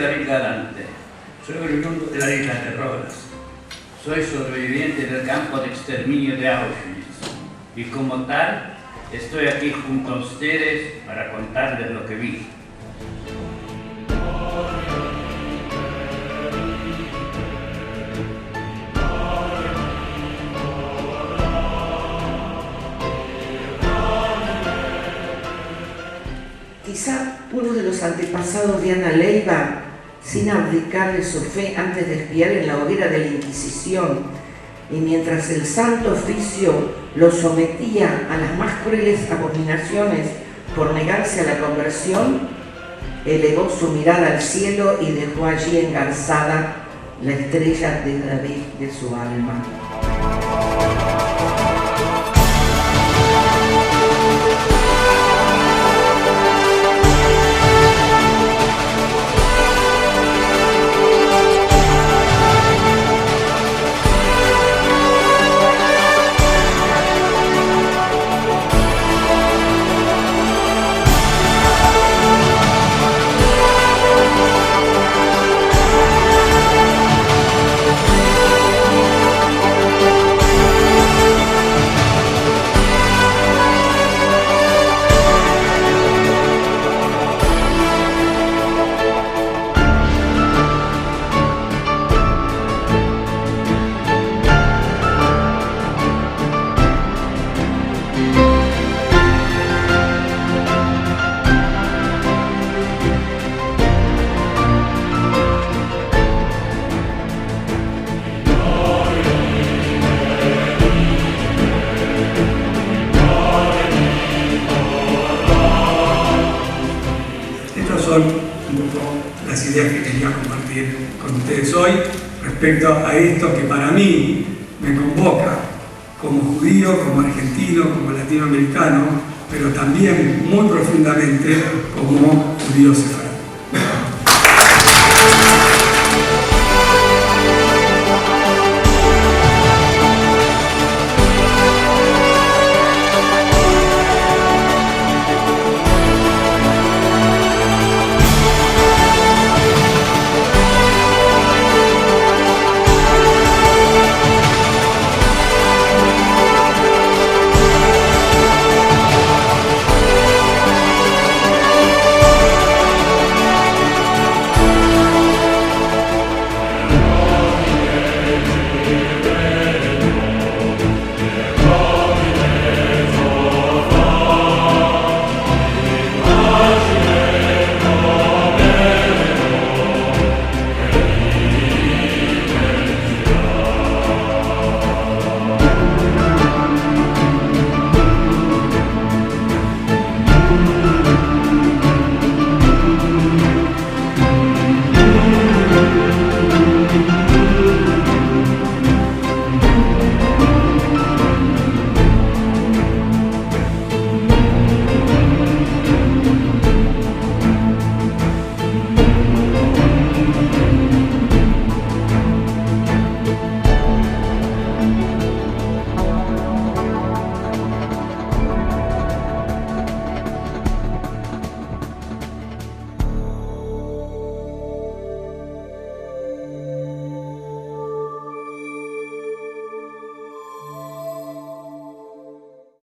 David Galante, soy oriundo de la isla de Rodas. Soy sobreviviente del campo de exterminio de Auschwitz y como tal estoy aquí junto a ustedes para contarles lo que vi. Quizá uno de los antepasados de Ana Leiva, sin abdicar de su fe antes de espiar en la hoguera de la Inquisición, y mientras el Santo Oficio lo sometía a las más crueles abominaciones por negarse a la conversión, elevó su mirada al cielo y dejó allí engarzada la estrella de David de su alma. Son un poco las ideas que quería compartir con ustedes hoy respecto a esto que para mí me convoca como judío, como argentino, como latinoamericano, pero también muy profundamente como judío sefardí.